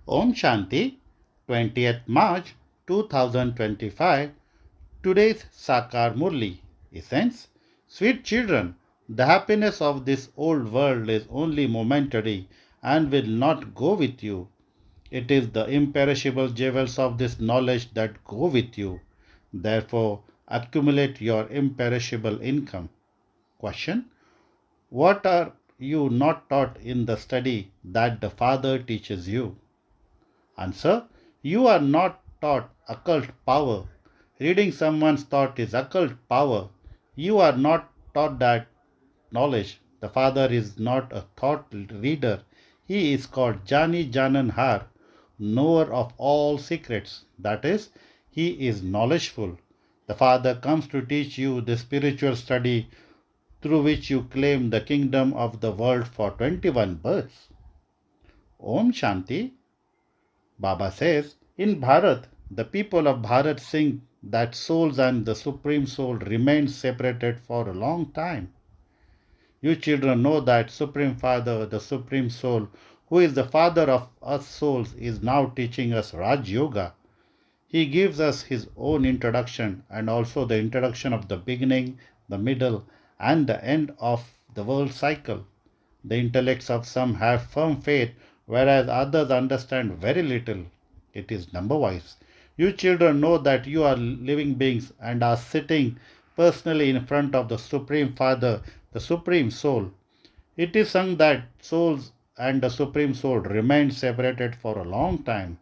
Om Shanti, 20th March 2025. Today's Sakar Murli. Essence: Sweet children, the happiness of this old world is only momentary and will not go with you. It is the imperishable jewels of this knowledge that go with you. Therefore, accumulate your imperishable income. Question: What are you not taught in the study that the Father teaches you? Answer: You are not taught occult power. Reading someone's thought is occult power. You are not taught that knowledge. The Father is not a thought reader. He is called Jani Jananhar, knower of all secrets. That is, he is knowledgeful. The Father comes to teach you the spiritual study through which you claim the kingdom of the world for 21 births. Om Shanti. Baba says, in Bharat, the people of Bharat sing that souls and the Supreme Soul remained separated for a long time. You children know that Supreme Father, the Supreme Soul, who is the Father of us souls, is now teaching us Raj Yoga. He gives us his own introduction and also the introduction of the beginning, the middle, and the end of the world cycle. The intellects of some have firm faith, whereas others understand very little. It is number wise. You children know that you are living beings and are sitting personally in front of the Supreme Father, the Supreme Soul. It is sung that souls and the Supreme Soul remained separated for a long time.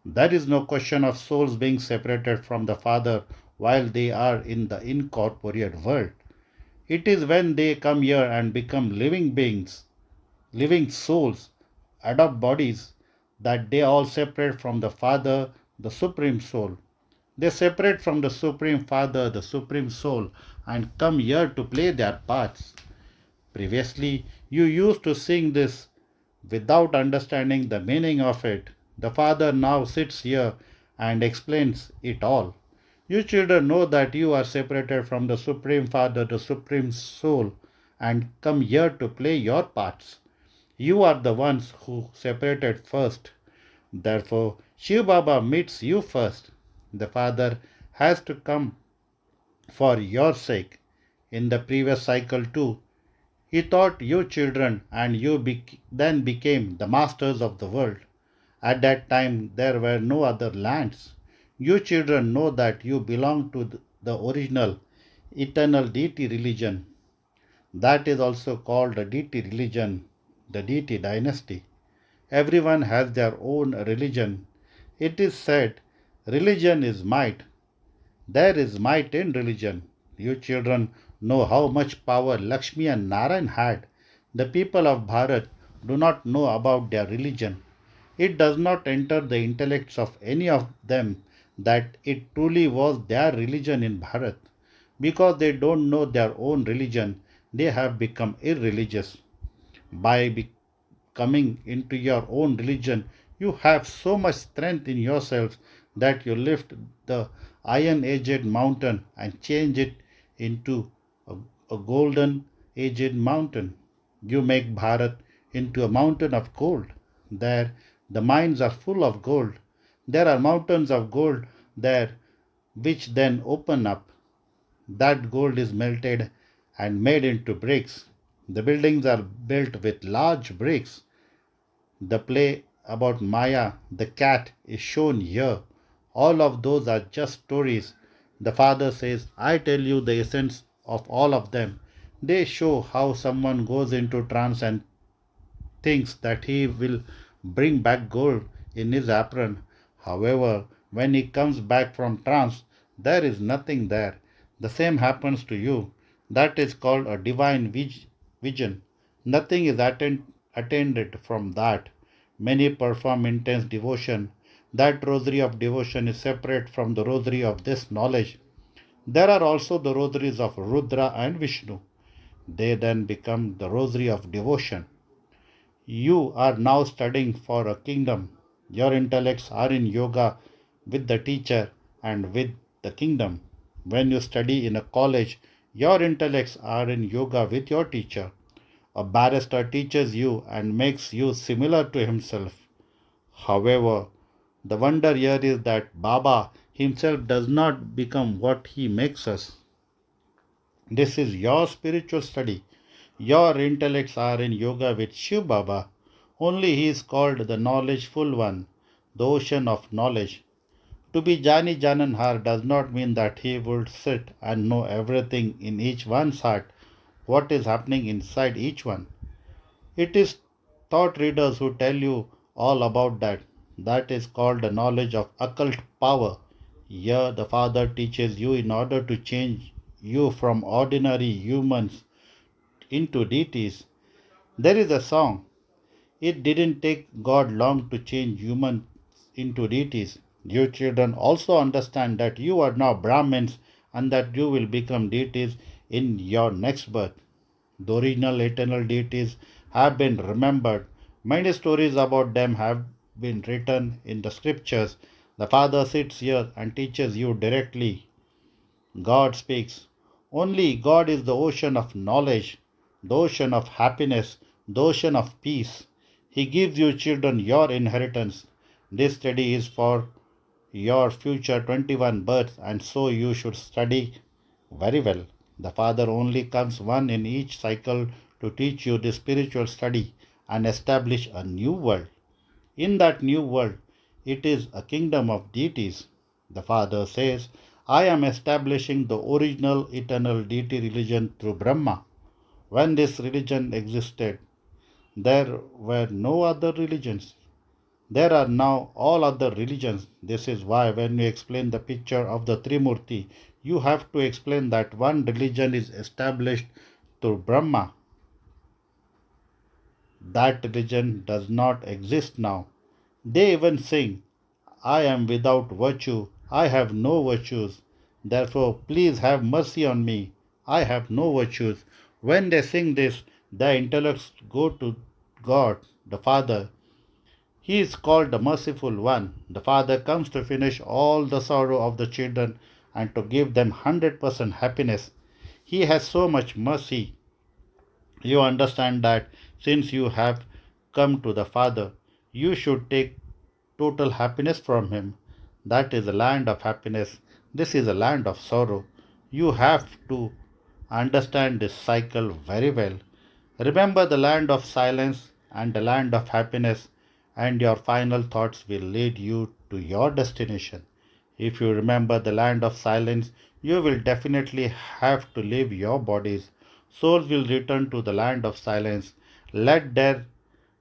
There is no question of souls being separated from the Father while they are in the incorporeal world. It is when they come here and become living beings, living souls, adopt bodies, that they all separate from the Father, the Supreme Soul. They separate from the Supreme Father, the Supreme Soul, and come here to play their parts. Previously, you used to sing this without understanding the meaning of it. The Father now sits here and explains it all. You children know that you are separated from the Supreme Father, the Supreme Soul, and come here to play your parts. You are the ones who separated first. Therefore, Shiv Baba meets you first. The Father has to come for your sake. In the previous cycle, too, he taught you children, and you then became the masters of the world. At that time, there were no other lands. You children know that you belong to the original, eternal deity religion. That is also called the deity religion, the deity dynasty. Everyone has their own religion. It is said, religion is might. There is might in religion. You children know how much power Lakshmi and Narayan had. The people of Bharat do not know about their religion. It does not enter the intellects of any of them that it truly was their religion in Bharat. Because they don't know their own religion, they have become irreligious. By coming into your own religion, you have so much strength in yourselves that you lift the iron aged mountain and change it into a, a golden aged mountain. You make Bharat into a mountain of gold. There, the mines are full of gold. There are mountains of gold there which then open up. That gold is melted and made into bricks. The buildings are built with large bricks. The play about Maya, the cat, is shown here. All of those are just stories. The father says, I tell you the essence of all of them. They show how someone goes into trance and thinks that he will bring back gold in his apron. However, when he comes back from trance, there is nothing there. The same happens to you. That is called a divine vision. Nothing is attained from that. Many perform intense devotion. That rosary of devotion is separate from the rosary of this knowledge. There are also the rosaries of Rudra and Vishnu. They then become the rosary of devotion. You are now studying for a kingdom. Your intellects are in yoga with the teacher and with the kingdom. When you study in a college, your intellects are in yoga with your teacher. A barrister teaches you and makes you similar to himself. However, the wonder here is that Baba himself does not become what he makes us. This is your spiritual study. Your intellects are in yoga with Shiv Baba. Only he is called the knowledgeful one, the ocean of knowledge. To be Jani Jananhar does not mean that he would sit and know everything in each one's heart, what is happening inside each one. It is thought readers who tell you all about that. That is called the knowledge of occult power. Here, the Father teaches you in order to change you from ordinary humans into deities. There is a song. It didn't take God long to change humans into deities. You children also understand that you are now Brahmins and that you will become deities in your next birth. The original eternal deities have been remembered. Many stories about them have been written in the scriptures. The Father sits here and teaches you directly. God speaks. Only God is the ocean of knowledge, the ocean of happiness, the ocean of peace. He gives you children your inheritance. This study is for your future 21 births, and so you should study very well. The Father only comes one in each cycle to teach you this spiritual study and establish a new world. In that new world, it is a kingdom of deities. The Father says, I am establishing the original eternal deity religion through Brahma. When this religion existed, there were no other religions. There are now all other religions. This is why, when you explain the picture of the Trimurti, you have to explain that one religion is established through Brahma. That religion does not exist now. They even sing, I am without virtue, I have no virtues. Therefore, please have mercy on me. I have no virtues. When they sing this, their intellects go to God, the Father. He is called the Merciful One. The Father comes to finish all the sorrow of the children and to give them 100% happiness. He has so much mercy. You understand that since you have come to the Father, you should take total happiness from Him. That is a land of happiness. This is a land of sorrow. You have to understand this cycle very well. Remember the land of silence and the land of happiness, and your final thoughts will lead you to your destination. If you remember the land of silence, you will definitely have to leave your bodies. Souls will return to the land of silence. Let there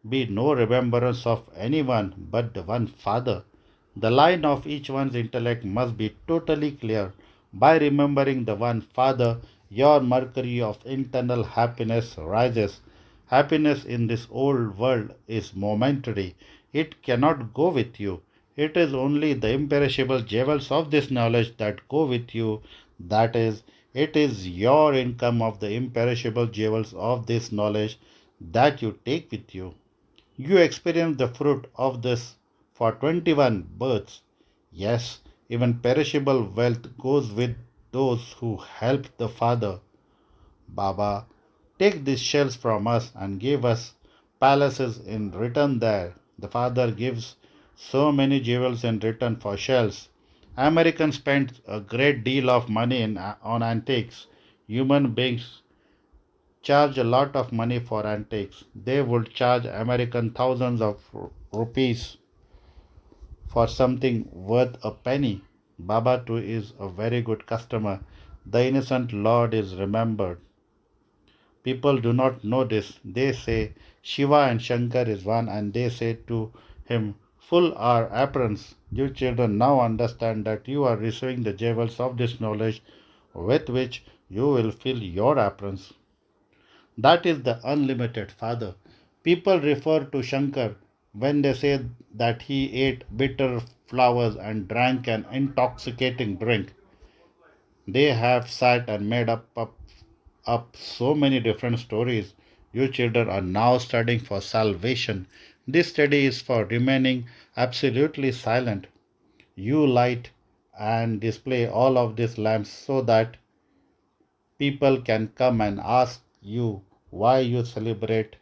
be no remembrance of anyone but the one Father. The line of each one's intellect must be totally clear. By remembering the one Father, your mercury of internal happiness rises. Happiness in this old world is momentary. It cannot go with you. It is only the imperishable jewels of this knowledge that go with you. That is, it is your income of the imperishable jewels of this knowledge that you take with you. You experience the fruit of this for 21 births. Yes, even perishable wealth goes with those who help the Father. Baba, take these shells from us and give us palaces in return there. The Father gives so many jewels in return for shells. Americans spend a great deal of money on antiques. Human beings charge a lot of money for antiques. They would charge American thousands of rupees for something worth a penny. Baba too is a very good customer. The innocent Lord is remembered. People do not know this. They say Shiva and Shankar is one, and they say to him, full our aprons. You children now understand that you are receiving the jewels of this knowledge with which you will fill your aprons. That is the unlimited Father. People refer to Shankar when they say that he ate bitter flowers and drank an intoxicating drink. They have sat and made up so many different stories. You children are now studying for salvation. This study is for remaining absolutely silent. You light and display all of these lamps so that people can come and ask you why you celebrate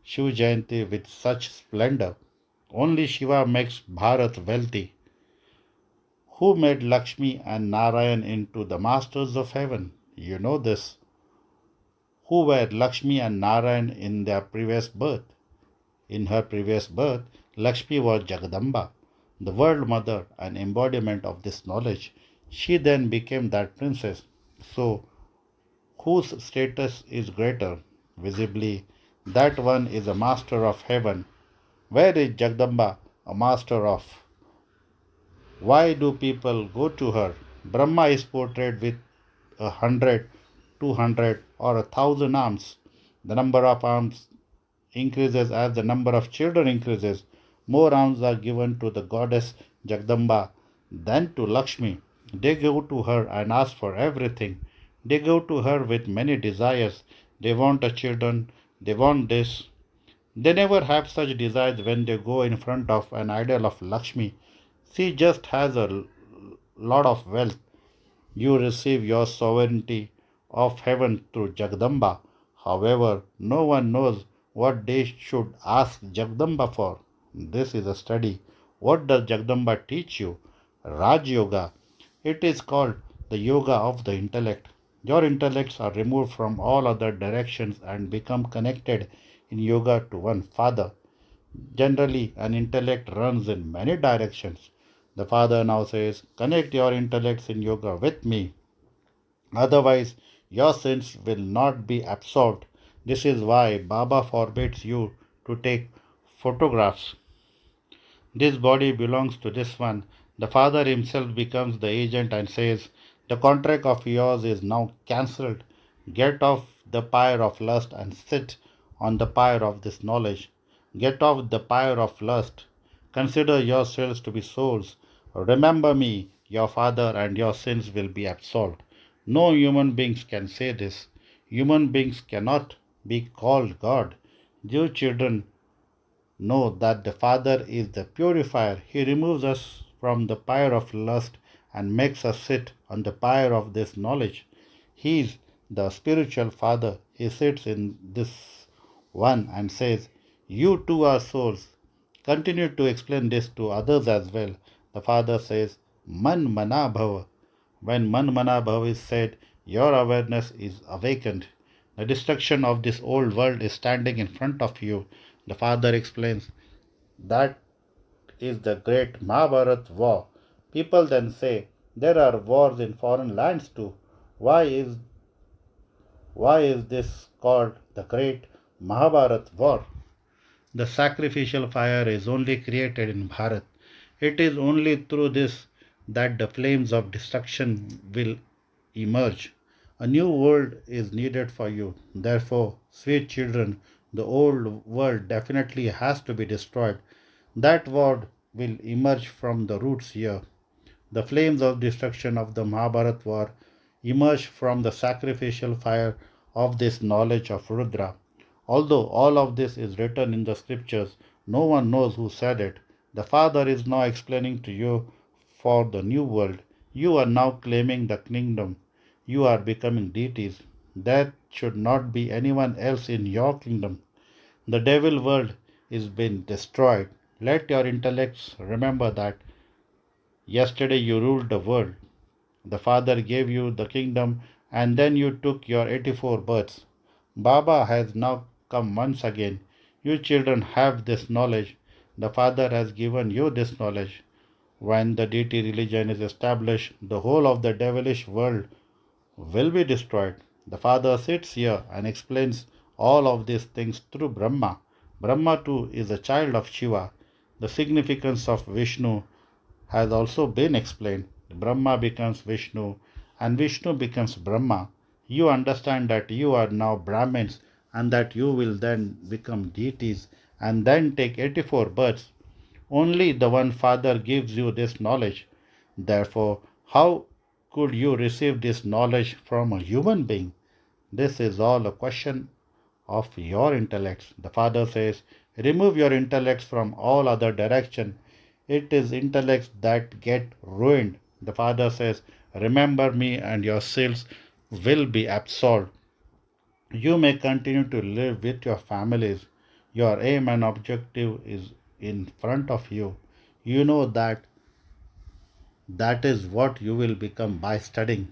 Shiv Jayanti with such splendor. Only Shiva makes Bharat wealthy. Who made Lakshmi and Narayan into the masters of heaven? You know this. Who were Lakshmi and Narayan in their previous birth? In her previous birth, Lakshmi was Jagadamba, the world mother and embodiment of this knowledge. She then became that princess. So, whose status is greater? Visibly, that one is a master of heaven. Where is Jagdamba, a master of? Why do people go to her? Brahma is portrayed with 100, 200, or 1,000 arms. The number of arms increases as the number of children increases. More arms are given to the goddess Jagdamba than to Lakshmi. They go to her and ask for everything. They go to her with many desires. They want a children, they want this. They never have such desires when they go in front of an idol of Lakshmi. She just has a lot of wealth. You receive your sovereignty of heaven through Jagdamba. However, no one knows what they should ask Jagdamba for. This is a study. What does Jagdamba teach you? Raj Yoga. It is called the yoga of the intellect. Your intellects are removed from all other directions and become connected in yoga to one father. Generally, an intellect runs in many directions. The father now says, connect your intellects in yoga with me. Otherwise, your sins will not be absolved. This is why Baba forbids you to take photographs. This body belongs to this one. The father himself becomes the agent and says, the contract of yours is now cancelled. Get off the pyre of lust and sit on the pyre of this knowledge. Get off the pyre of lust. Consider yourselves to be souls. Remember me, your father, and your sins will be absolved. No human beings can say this. Human beings cannot be called God. You children know that the Father is the purifier. He removes us from the pyre of lust and makes us sit on the pyre of this knowledge. He is the spiritual Father. He sits in this one and says, you too are souls. Continue to explain this to others as well. The Father says, Man Mana Bhava. When Man Mana Bhava is said, your awareness is awakened. The destruction of this old world is standing in front of you. The Father explains, that is the great Mahabharat war. People then say, there are wars in foreign lands too. Why is why is this called the great Mahabharat war? The sacrificial fire is only created in Bharat. It is only through this that the flames of destruction will emerge. A new world is needed for you. Therefore, sweet children, the old world definitely has to be destroyed. That word will emerge from the roots here. The flames of destruction of the Mahabharat war emerge from the sacrificial fire of this knowledge of Rudra. Although all of this is written in the scriptures, no one knows who said it. The Father is now explaining to you for the new world. You are now claiming the kingdom. You are becoming deities. There should not be anyone else in your kingdom. The devil world is being destroyed. Let your intellects remember that yesterday you ruled the world. The Father gave you the kingdom and then you took your 84 births. Baba has now come once again. You children have this knowledge. The Father has given you this knowledge. When the deity religion is established, the whole of the devilish world will be destroyed. The Father sits here and explains all of these things through Brahma. Brahma too is a child of Shiva. The significance of Vishnu has also been explained. Brahma becomes Vishnu and Vishnu becomes Brahma. You understand that you are now Brahmins and that you will then become deities and then take 84 births. Only the one Father gives you this knowledge. Therefore, how could you receive this knowledge from a human being? This is all a question of your intellects. The Father says, remove your intellects from all other direction. It is intellects that get ruined. The Father says, remember me and your sins will be absolved. You may continue to live with your families. Your aim and objective is in front of you. You know that is what you will become by studying.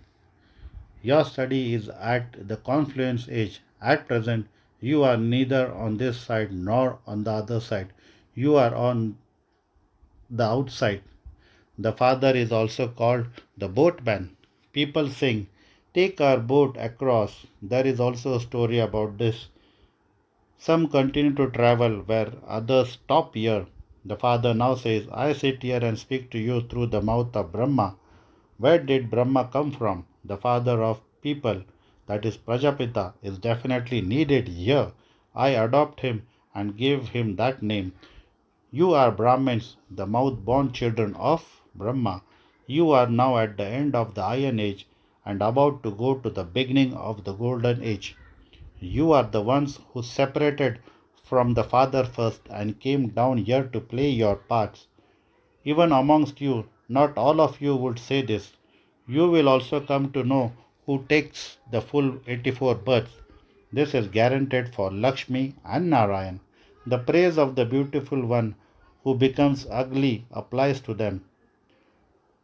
Your study is at the confluence age. At present, you are neither on this side nor on the other side. You are on the outside. The father is also called the boatman. People sing, "Take our boat across." There is also a story about this. Some continue to travel where others stop here. The father now says, "I sit here and speak to you through the mouth of Brahma." Where did Brahma come from? The father of people, that is Prajapita, is definitely needed here. I adopt him and give him that name. You are Brahmins, the mouth born children of Brahma. You are now at the end of the Iron Age and about to go to the beginning of the Golden Age. You are the ones who separated from the Father first and came down here to play your parts. Even amongst you, not all of you would say this. You will also come to know who takes the full 84 births. This is guaranteed for Lakshmi and Narayan. The praise of the beautiful one who becomes ugly applies to them.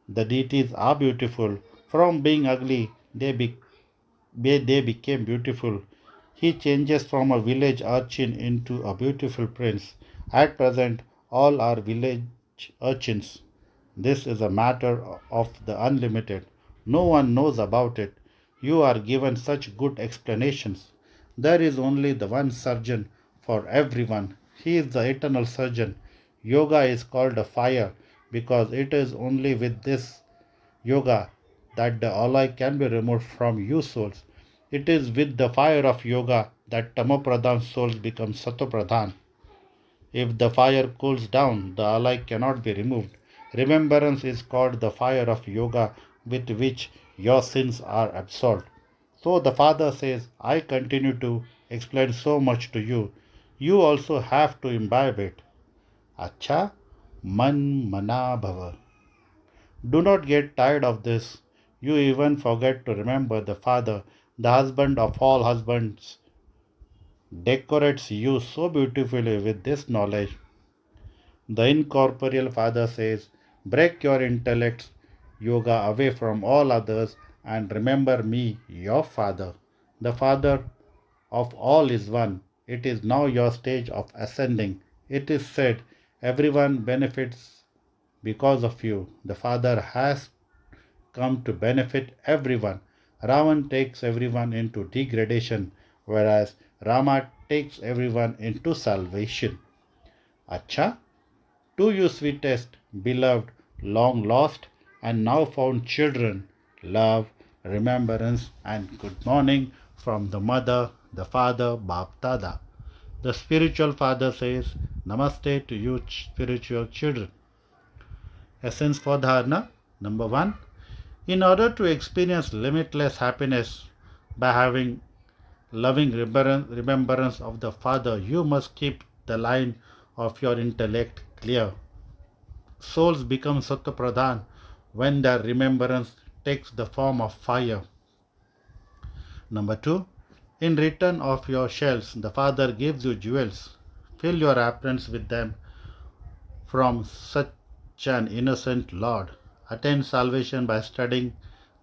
The deities are beautiful. From being ugly, they became beautiful. He changes from a village urchin into a beautiful prince. At present, all are village urchins. This is a matter of the unlimited. No one knows about it. You are given such good explanations. There is only the one surgeon for everyone. He is the eternal surgeon. Yoga is called a fire because it is only with this yoga that the alloy can be removed from you souls. It is with the fire of yoga that tamopradhan souls become satopradhan. If the fire cools down, the alloy cannot be removed. Remembrance is called the fire of yoga with which your sins are absolved. So the Father says, I continue to explain so much to you. You also have to imbibe it. Acha man mana bhava. Do not get tired of this. You even forget to remember the Father, the husband of all husbands, decorates you so beautifully with this knowledge. The incorporeal Father says, break your intellect's yoga away from all others and remember me, your Father. The Father of all is one. It is now your stage of ascending. It is said, everyone benefits because of you. The Father has come to benefit everyone. Ravan takes everyone into degradation, whereas Rama takes everyone into salvation. Acha? To you, sweetest, beloved, long lost, and now found children, love, remembrance, and good morning from the mother, the father, Bap Dada. The spiritual father says, Namaste to you, spiritual children. Essence for dharana. Number one, in order to experience limitless happiness by having loving remembrance of the Father, you must keep the line of your intellect clear. Souls become Sattva-pradhan when their remembrance takes the form of fire. Number two, in return of your shells, the Father gives you jewels. Fill your aprons with them from such an innocent Lord. Attain salvation by studying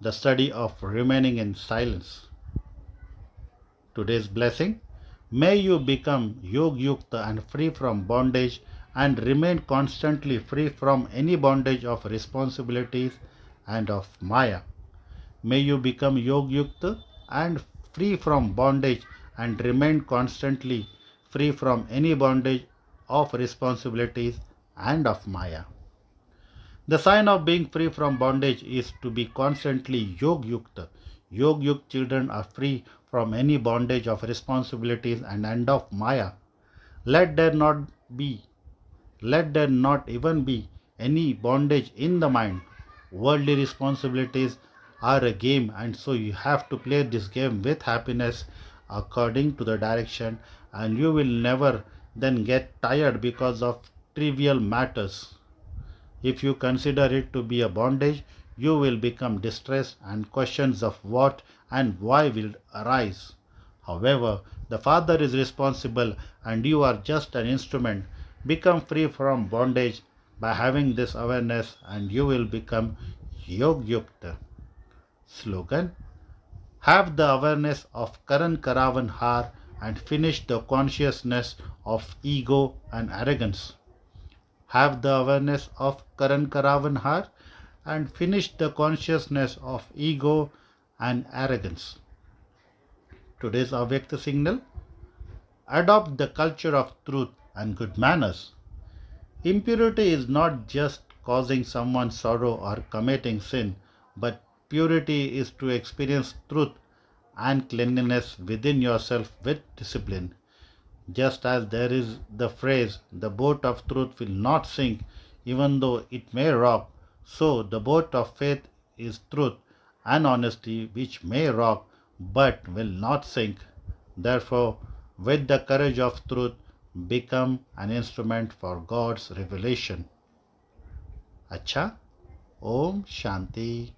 the study of remaining in silence. Today's blessing. May you become Yog Yukta and free from bondage and remain constantly free from any bondage of responsibilities and of Maya. May you become Yog Yukta and free from bondage and remain constantly free from any bondage of responsibilities and of Maya. The sign of being free from bondage is to be constantly Yog Yukta. Yog Yukta children are free from any bondage of responsibilities and of Maya. Let there not be, let there not even be any bondage in the mind. Worldly responsibilities are a game, and so you have to play this game with happiness according to the direction, and you will never then get tired because of trivial matters. If you consider it to be a bondage, you will become distressed and questions of what and why will arise. However, the Father is responsible and you are just an instrument. Become free from bondage by having this awareness, and you will become Yog Yukta. Slogan: have the awareness of Karan Karavan Har and finish the consciousness of ego and arrogance. Have the awareness of Karan Karavan Har and finish the consciousness of ego and arrogance. Today's Avyakta signal: adopt the culture of truth and good manners. Impurity is not just causing someone sorrow or committing sin, but purity is to experience truth and cleanliness within yourself with discipline. Just as there is the phrase, the boat of truth will not sink even though it may rock, so the boat of faith is truth and honesty which may rock but will not sink. Therefore, with the courage of truth, become an instrument for God's revelation. Acha, Om Shanti.